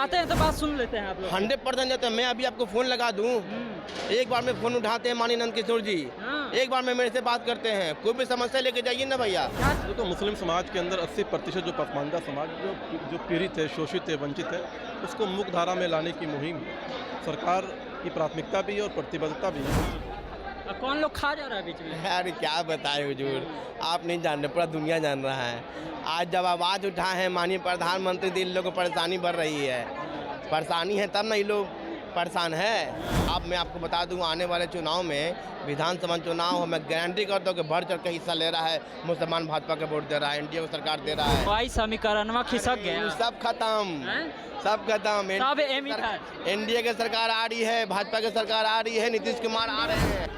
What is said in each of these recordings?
जाते हैं तो बात सुन लेते हैं आप लोग। 100% जाते हैं। मैं अभी आपको फ़ोन लगा दूं, एक बार में फ़ोन उठाते हैं माननीय नंद किशोर जी, एक बार में मेरे से बात करते हैं। कोई भी समस्या लेके जाइए ना भैया। तो मुस्लिम समाज के अंदर 80% जो पसमानदा समाज जो पीड़ित है, शोषित है, वंचित है, उसको मुख्य धारा में लाने की मुहिम सरकार की प्राथमिकता भी है और प्रतिबद्धता भी है। कौन लोग खा जा रहा है बीच में? यार क्या बताएं हुजूर, आप नहीं जान रहे, पूरा दुनिया जान रहा है। आज जब आवाज़ उठाए हैं माननीय प्रधानमंत्री जी, इन लोगों को परेशानी बढ़ रही है। परेशानी है तब ना ये लोग परेशान है। अब मैं आपको बता दूं, आने वाले चुनाव में विधानसभा चुनाव हो, मैं गारंटी करता हूँ कि बढ़ चढ़ के हिस्सा ले रहा है मुसलमान भाजपा के वोट दे रहा है, एनडीए को सरकार दे रहा है। भाई समीकरणवा खिसक गया, सब खत्म, सब खत्म। एनडीए की सरकार आ रही है, भाजपा की सरकार आ रही है, नीतीश कुमार आ रहे हैं।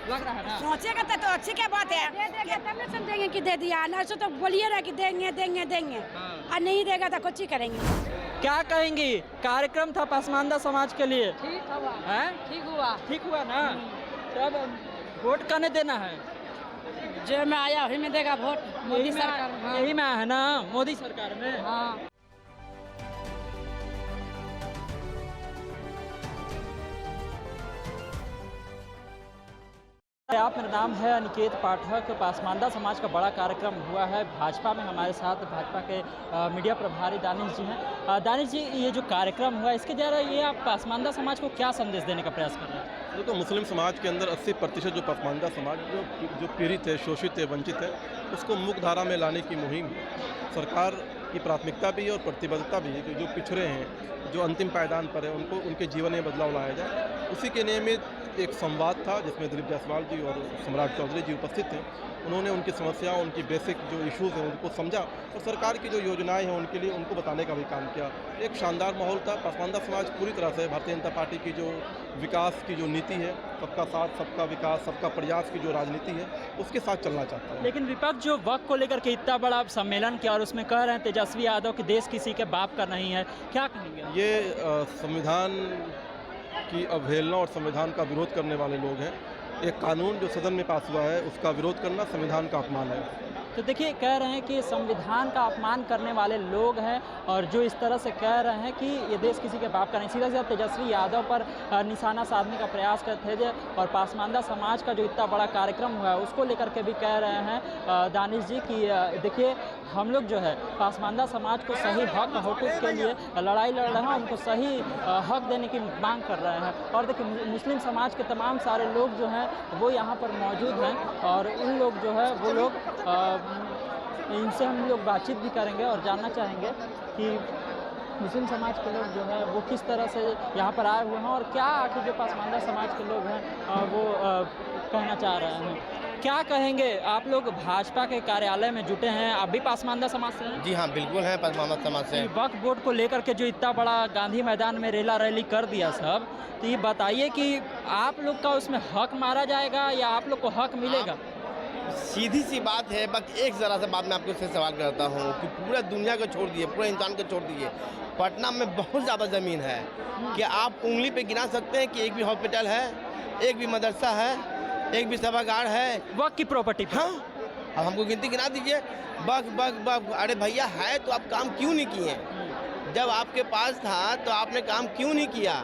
लग रहा है ना? सोचेगा तो अच्छी क्या बात है, दे देगा तब ना समझेंगे कि दे दिया, ना तो बोलिए ना कि देंगे देंगे देंगे, और नहीं देगा तो कुछ ही करेंगे। क्या कहेंगी? कार्यक्रम था पसमानदा समाज के लिए, ठीक हुआ, है? ठीक हुआ ना? तो अब वोट करने देना है, जो में आया वही में देगा वोट। मोदी सरकार, यही में है ना, मोदी सरकार में। हाँ। आप, मेरा नाम है अनिकेत पाठक। पसमानदा समाज का बड़ा कार्यक्रम हुआ है भाजपा में। हमारे साथ भाजपा के मीडिया प्रभारी दानिश जी हैं। दानिश जी, ये जो कार्यक्रम हुआ इसके द्वारा ये आप पसमानदा समाज को क्या संदेश देने का प्रयास कर रहे हैं? देखो, मुस्लिम समाज के अंदर 80% जो पसमानदा समाज जो पीड़ित है, शोषित है, वंचित है, उसको मुख्य धारा में लाने की मुहिम सरकार की प्राथमिकता भी है और प्रतिबद्धता भी है कि जो पिछड़े हैं, जो अंतिम पायदान पर है, उनको उनके जीवन में बदलाव लाया जाए। उसी के नियमित एक संवाद था जिसमें दिलीप जायसवाल जी और सम्राट चौधरी जी उपस्थित थे। उन्होंने उनकी समस्याओं, उनकी बेसिक जो इश्यूज़ हैं उनको समझा और सरकार की जो योजनाएं हैं उनके लिए उनको बताने का भी काम किया। एक शानदार माहौल था। पसमानदा समाज पूरी तरह से भारतीय जनता पार्टी की जो विकास की जो नीति है, सबका साथ सबका विकास सबका प्रयास की जो राजनीति है, उसके साथ चलना चाहता है। लेकिन विपक्ष जो वक्त को लेकर के इतना बड़ा सम्मेलन किया और उसमें कह रहे हैं तेजस्वी यादव कि देश किसी के बाप का नहीं है, क्या कहेंगे? ये संविधान की अवहेलना और संविधान का विरोध करने वाले लोग हैं। एक कानून जो सदन में पास हुआ है उसका विरोध करना संविधान का अपमान है। तो देखिए, कह रहे हैं कि संविधान का अपमान करने वाले लोग हैं और जो इस तरह से कह रहे हैं कि ये देश किसी के बाप का नहीं, सीधा सीधा तेजस्वी यादव पर निशाना साधने का प्रयास करते थे। और पसमानदा समाज का जो इतना बड़ा कार्यक्रम हुआ है उसको लेकर के भी कह रहे हैं दानिश जी कि देखिए, हम लोग जो है पसमानदा समाज को सही हक हकूक़ के लिए लड़ाई लड़ रहे हैं, उनको सही हक देने की मांग कर रहे हैं। और देखिए, मुस्लिम समाज के तमाम सारे लोग जो हैं वो यहाँ पर मौजूद हैं और उन लोग जो है वो लोग इनसे हम लोग बातचीत भी करेंगे और जानना चाहेंगे कि मुस्लिम समाज के लोग जो है वो किस तरह से यहाँ पर आए हुए हैं और क्या आखिर जो पसमानदा समाज के लोग हैं वो कहना चाह रहे हैं। क्या कहेंगे? आप लोग भाजपा के कार्यालय में जुटे हैं, आप भी पसमानदा समाज से हैं? जी हाँ, बिल्कुल है पसमानदा समाज से। वक्फ बोर्ड को लेकर के जो इतना बड़ा गांधी मैदान में रेला रैली कर दिया सब, तो ये बताइए कि आप लोग का उसमें हक मारा जाएगा या आप लोग को हक मिलेगा? सीधी सी बात है। बस एक ज़रा सा बात मैं आपको उससे सवाल करता हूँ कि पूरा दुनिया को छोड़ दिए, पूरा इंसान को छोड़ दिए, पटना में बहुत ज़्यादा ज़मीन है। क्या आप उंगली पे गिना सकते हैं कि एक भी हॉस्पिटल है, एक भी मदरसा है, एक भी सभागार है वक्त की प्रॉपर्टी? हाँ, अब हमको गिनती गिना दीजिए। बग अरे भैया, है तो आप काम क्यों नहीं किए? जब आपके पास था तो आपने काम क्यों नहीं किया?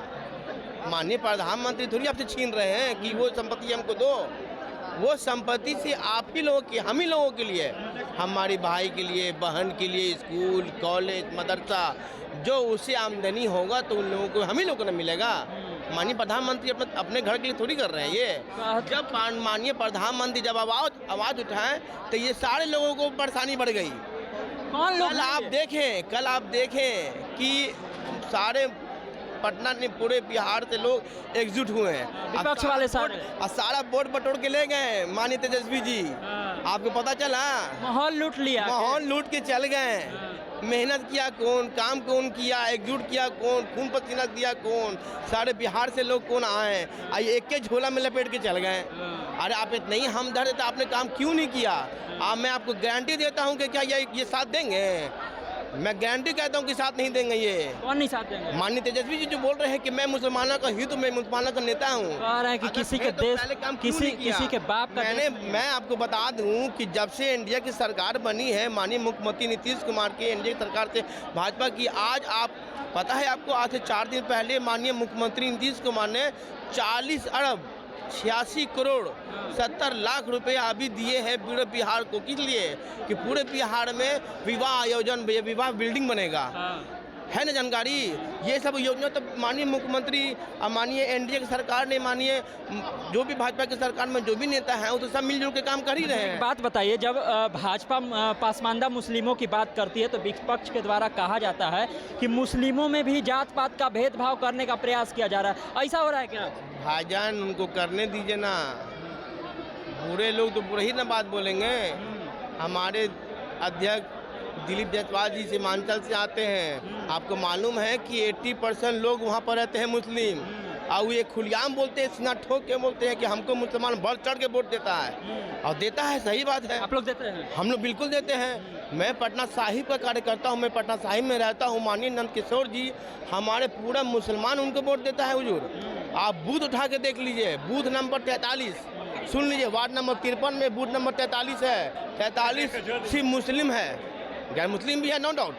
माननीय प्रधानमंत्री थोड़ी आपसे छीन रहे हैं कि वो संपत्ति हमको दो। वो संपत्ति से आप ही लोगों की, हम ही लोगों के लिए, हमारी भाई के लिए, बहन के लिए, स्कूल, कॉलेज, मदरसा, जो उससे आमदनी होगा तो उन लोगों को, हम ही लोगों को न मिलेगा। माननीय प्रधानमंत्री अपने घर के लिए थोड़ी कर रहे हैं ये। जब माननीय प्रधानमंत्री जब आवाज़ उठाएं तो ये सारे लोगों को परेशानी बढ़ गई। कौन लोग? कल आप देखें कि सारे पटना ने, पूरे बिहार से लोग एकजुट हुए हैं, विपक्ष वाले सारे, और सारा वोट बटोर के ले गए माननीय तेजस्वी जी। आपको पता चला? माहौल लूट लिया, माहौल लूट के चल गए। मेहनत किया कौन, काम कौन किया, एकजुट किया कौन, खून पसीना दिया कौन, सारे बिहार से लोग कौन आए, एक के झोला में लपेट के चल गए। अरे आप इतने ही हमदर्द है तो आपने काम क्यों नहीं किया? मैं आपको गारंटी देता हूं कि क्या ये साथ देंगे? मैं गारंटी कहता हूँ कि साथ नहीं देंगे ये। कौन नहीं साथ देंगे? माननीय तेजस्वी जी जो बोल रहे हैं कि मैं मुसलमानों का हित, मैं मुसलमानों का नेता हूँ, कह रहे हैं कि किसी के देश, किसी के बाप का मैं आपको बता दूं कि जब से इंडिया की सरकार बनी है माननीय मुख्यमंत्री नीतीश कुमार की, एनडीए सरकार से भाजपा की, आज आप पता है आपको, आज से 4 दिन पहले माननीय मुख्यमंत्री नीतीश कुमार ने 40 अरब 86 करोड़ 70 लाख रुपए अभी दिए हैं पूरे बिहार को। किस लिए? कि पूरे बिहार में विवाह आयोजन, विवाह बिल्डिंग बनेगा। है ना जानकारी? ये सब योजना तो माननीय मुख्यमंत्री और माननीय एनडीए की सरकार ने, माननीय जो भी भाजपा की सरकार में जो भी नेता हैं वो तो सब मिलजुल के काम कर ही रहे हैं। बात बताइए, जब भाजपा पासमानदा मुस्लिमों की बात करती है तो विपक्ष के द्वारा कहा जाता है कि मुस्लिमों में भी जात पात का भेदभाव करने का प्रयास किया जा रहा है, ऐसा हो रहा है क्या? भाईजान उनको करने दीजिए ना, बुरे लोग तो बुरे ही ना बात बोलेंगे। हमारे अध्यक्ष दिलीप जायसवाल जी सीमांचल से आते हैं, आपको मालूम है कि 80% लोग वहाँ पर रहते हैं मुस्लिम, और ये खुलेआम बोलते हैं, सीना ठोक के बोलते हैं कि हमको मुसलमान बढ़ चढ़ के वोट देता है, और देता है, सही बात है। आप लोग देते हैं? हम लोग बिल्कुल देते हैं। मैं पटना साहिब का कार्यकर्ता हूँ, मैं पटना साहिब में रहता हूँ। माननीय नंद किशोर जी हमारे पूरा मुसलमान उनको वोट देता है हुजूर। आप बूथ उठा के देख लीजिए, बूथ नंबर 43 सुन लीजिए, वार्ड नंबर 53 में बूथ नंबर 43 है, 43 सिर्फ मुस्लिम है, गैर मुस्लिम भी है, नो डाउट।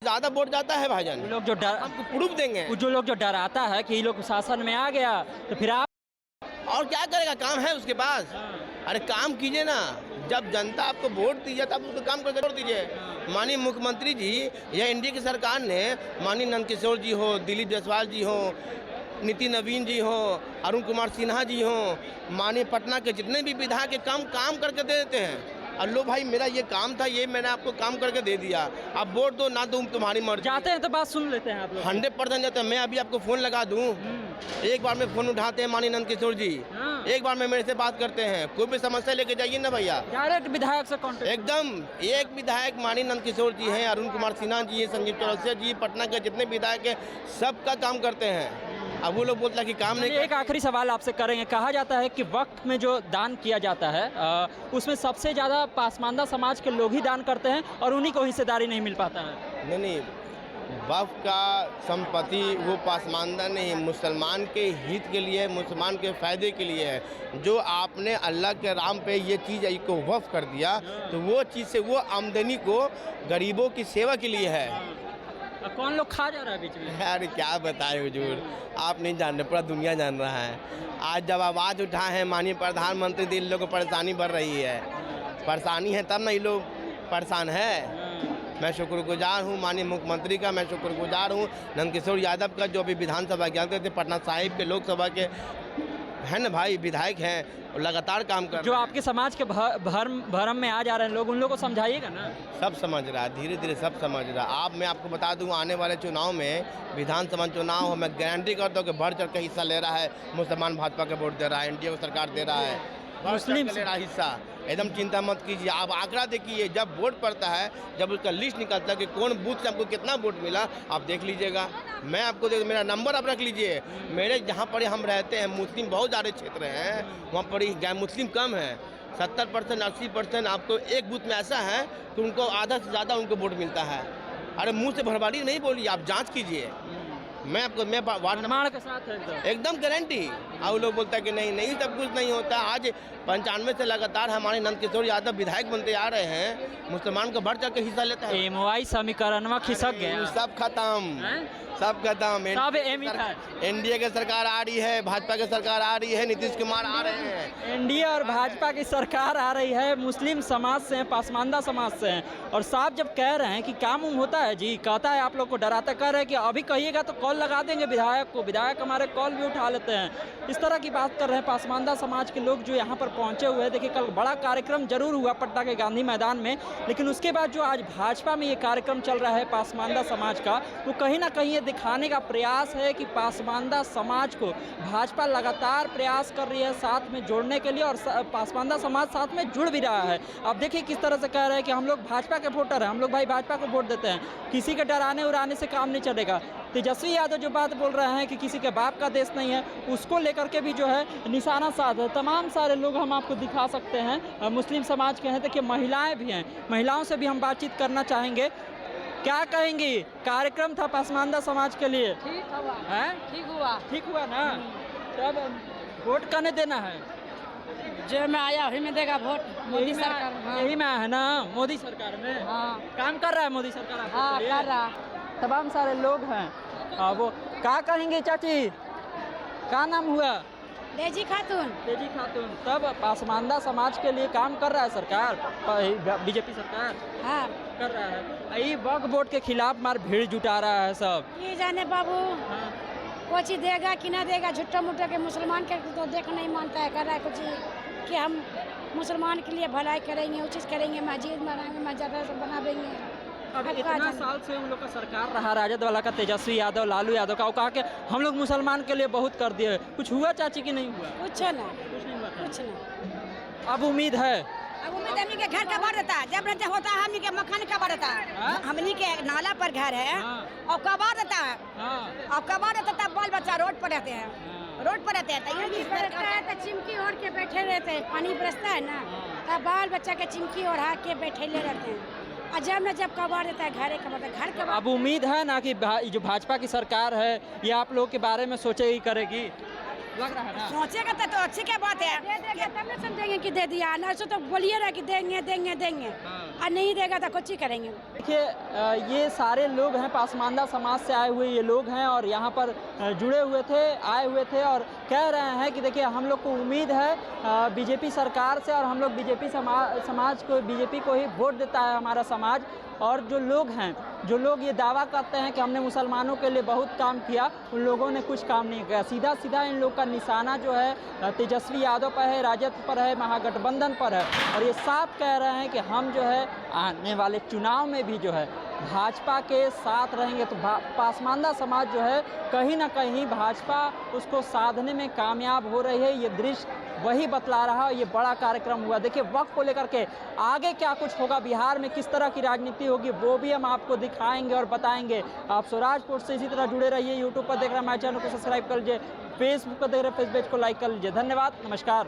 ज़्यादा वोट जाता है भाईजान। लोग जो डर, आपको प्रूफ देंगे। जो लोग जो डराता है कि ये लोग शासन में आ गया तो फिर आप और क्या करेगा? काम है उसके पास। अरे काम कीजिए ना, जब जनता आपको वोट दीजिए तब उसको काम करके वोट दीजिए। माननीय मुख्यमंत्री जी या एनडीए की सरकार ने, माननीय नंद किशोर जी हो, दिलीप जायसवाल जी हो, नितिन नवीन जी हो, अरुण कुमार सिन्हा जी हो, माननीय पटना के जितने भी विधायक काम करके दे देते हैं। अल्लो भाई मेरा ये काम था, ये मैंने आपको काम करके दे दिया, आप वोट दो ना दो तुम्हारी मर्जी। जाते हैं तो बात सुन लेते हैं आप लोग? 100% जाते हैं। मैं अभी आपको फ़ोन लगा दूं, एक बार में फ़ोन उठाते हैं माननीय नंद किशोर जी, एक बार में मेरे से बात करते हैं। कोई भी समस्या लेके जाइए ना भैया, डायरेक्ट विधायक से कांटेक्ट एकदम। एक विधायक माननीय नंद किशोर जी हैं, अरुण कुमार सिन्हा जी हैं, संजीव चौरसिया जी, पटना के जितने विधायक हैं सबका काम करते हैं। अब वो लोग बोलता है कि काम नहीं। एक आखिरी सवाल आपसे करेंगे। कहा जाता है कि वक्त में जो दान किया जाता है उसमें सबसे ज़्यादा पासमानदा समाज के लोग ही दान करते हैं और उन्हीं को हिस्सेदारी नहीं मिल पाता है। नहीं, वक्फ का संपत्ति वो पासमानदा नहीं, मुसलमान के हित के लिए, मुसलमान के फ़ायदे के लिए है। जो आपने अल्लाह के राम पे ये चीज़ को वक्फ कर दिया तो वो चीज़ से वो आमदनी को गरीबों की सेवा के लिए है। कौन लोग खा जा रहा है बीच में? अरे क्या बताए हुजूर, आप नहीं जान रहे, पूरा दुनिया जान रहा है। आज जब आवाज़ उठाए हैं माननीय प्रधानमंत्री जी, इन लोगों को परेशानी बढ़ रही है। परेशानी है तब ना ये लोग परेशान है। मैं शुक्रगुजार हूँ माननीय मुख्यमंत्री का, मैं शुक्रगुजार हूँ नंद किशोर यादव का, जो अभी विधानसभा गए थे, पटना साहिब के, लोकसभा के है ना भाई, विधायक हैं और लगातार काम कर। जो आपके समाज के भरम में आ जा रहे हैं लोग, उन लोगों को समझाइएगा ना। सब समझ रहा है, धीरे धीरे सब समझ रहा है। आप मैं आपको बता दूं, आने वाले चुनाव में, विधानसभा चुनाव हो, मैं गारंटी करता हूँ कि बढ़ चढ़ के हिस्सा ले रहा है मुसलमान, भाजपा के वोट दे रहा है, एनडीए को सरकार दे रहा है, मुस्लिम ले रहा हिस्सा। एकदम चिंता मत कीजिए, आप आंकड़ा देखिए, जब वोट पड़ता है, जब उसका लिस्ट निकलता है कि कौन बूथ से आपको कितना वोट मिला, आप देख लीजिएगा। मैं आपको मेरा नंबर आप रख लीजिए। मेरे जहाँ पर हम रहते हैं मुस्लिम बहुत ज़्यादा क्षेत्र हैं, वहाँ पर गैर मुस्लिम कम है। 70% 80% आपको एक बूथ में ऐसा है कि उनको आधा से ज़्यादा उनको वोट मिलता है। अरे मुँह से भरभारी नहीं बोलिए, आप जाँच कीजिए। मैं आपको वार्ड निर्माण के साथ है एकदम गारंटी। और लोग बोलता है कि नहीं सब कुछ नहीं होता। आज 95 से लगातार हमारे नंद किशोर यादव विधायक बनते आ रहे हैं, मुसलमान को बढ़ चढ़ के हिस्सा लेता है। MOI समीकरण खिसक गया, सब खत्म, सब खत्म। एनडीए की सरकार आ रही है, भाजपा की सरकार आ रही है, नीतीश कुमार आ रहे हैं। एनडीए और भाजपा की सरकार आ रही है, मुस्लिम समाज से, पासमानदा समाज से हैं, और साहब जब कह रहे हैं कि काम होता है जी, कहता है आप लोग को डराता, कह रहे हैं कि अभी कहिएगा तो कॉल लगा देंगे विधायक को, विधायक हमारे कॉल भी उठा लेते हैं। इस तरह की बात कर रहे हैं पासमानदा समाज के लोग जो यहाँ पर पहुँचे हुए हैं। देखिए कल बड़ा कार्यक्रम जरूर हुआ पटना के गांधी मैदान में, लेकिन उसके बाद जो आज भाजपा में ये कार्यक्रम चल रहा है पासमानदा समाज का, वो कहीं ना कहीं ये दिखाने का प्रयास है कि पासमानदा समाज को भाजपा लगातार प्रयास कर रही है साथ में जोड़ने के लिए, और पासमानदा समाज साथ में जुड़ भी रहा है। अब देखिए किस तरह से कह रहे हैं कि हम लोग भाजपा के वोटर हैं, हम लोग भाई भाजपा को वोट देते हैं, किसी के डराने उड़ाने से काम नहीं चलेगा। तेजस्वी यादव जो बात बोल रहे हैं कि किसी के बाप का देश नहीं है, उसको लेकर के भी जो है निशाना साध है। तमाम सारे लोग हम आपको दिखा सकते हैं, मुस्लिम समाज के हैं, देखिए महिलाएं भी हैं, महिलाओं से भी हम बातचीत करना चाहेंगे। क्या कहेंगी? कार्यक्रम था पसमानदा समाज के लिए, ठीक हुआ, है? ठीक हुआ ना? तब वोट करने देना है, जो में आया वही में देगा वोट। मोदी सरकार यही में है ना, मोदी सरकार में। हाँ काम कर रहा है मोदी सरकार आपके हाँ लिए? कर रहा। तमाम सारे लोग हैं। वो क्या कहेंगे चाची? क्या नाम हुआ? डेजी खातून। तेजी खातून। तब पसमानदा समाज के लिए काम कर रहा है सरकार, बीजेपी सरकार हाँ कर रहा है। यही वक्फ बोर्ड के खिलाफ मार भीड़ जुटा रहा है सब। ये जाने बाबू हाँ। कोई चीज देगा कि ना देगा, झुट्टा मुट्टा के मुसलमान के तो देख नहीं मानता है, कर रहा है कुछ कि हम मुसलमान के लिए भलाई करेंगे, वो चीज़ करेंगे, मस्जिद बनाएंगे, मस्जिद सब बना देंगे। अब अब इतना कहाँ साल से उन लोग का सरकार रहा, राजद वाला का, तेजस्वी यादव, लालू यादव का, वो कहा कि हम लोग मुसलमान के लिए बहुत कर दिए। कुछ हुआ चाची कि नहीं हुआ? कुछ ना कुछ नहीं हुआ था। कुछ ना। अब उम्मीद है। अब उम्मीद हमनी के घर का बार देता है, जब रहते होता है हमनी के मकान का बार देता हाँ? है, हमनी के नाला पर घर है हाँ। और कबार देता है, हाँ। और कबार देता तब बाल बच्चा रोड पर रहते हैं, रोड पर रहते हैं। तो चिमकी ओढ़ के बैठे रहते हैं, पानी बरसता है ना, तब बाल बच्चा के चिमकी ओढ़ा के बैठे रहते हैं। और जब कबार देता है घर का। अब उम्मीद है ना कि जो भाजपा की सरकार है ये आप लोग के बारे में सोचेगी, करेगी, लग रहा है ना? सोचेगा तो अच्छी क्या बात है, दे देगा तब ना समझेंगे कि दे दिया, ना तो बोलिए ना कि देंगे देंगे देंगे, और नहीं देगा तो कुछ ही करेंगे। देखिए ये सारे लोग हैं, पसमानदा समाज से आए हुए ये लोग हैं और यहाँ पर जुड़े हुए थे, आए हुए थे और कह रहे हैं कि देखिए हम लोग को उम्मीद है बीजेपी सरकार से और हम लोग बीजेपी समाज को, बीजेपी को ही वोट देता है हमारा समाज। और जो लोग हैं, जो लोग ये दावा करते हैं कि हमने मुसलमानों के लिए बहुत काम किया, उन लोगों ने कुछ काम नहीं किया। सीधा सीधा इन लोग का निशाना जो है तेजस्वी यादव पर है, राजद पर है, महागठबंधन पर है और ये साफ कह रहे हैं कि हम जो है आने वाले चुनाव में भी जो है भाजपा के साथ रहेंगे। तो पसमानदा समाज जो है कहीं ना कहीं भाजपा उसको साधने में कामयाब हो रही है, ये दृश्य वही बतला रहा है। ये बड़ा कार्यक्रम हुआ, देखिए वक्त को लेकर के आगे क्या कुछ होगा, बिहार में किस तरह की राजनीति होगी वो भी हम आपको दिखाएंगे और बताएंगे। आप स्वराजपुर से इसी तरह जुड़े रहिए। यूट्यूब पर देख रहे हैं हमारे चैनल को सब्सक्राइब कर लीजिए, फेसबुक पर देख रहे हैं फेस पेज को लाइक कर लीजिए। धन्यवाद, नमस्कार।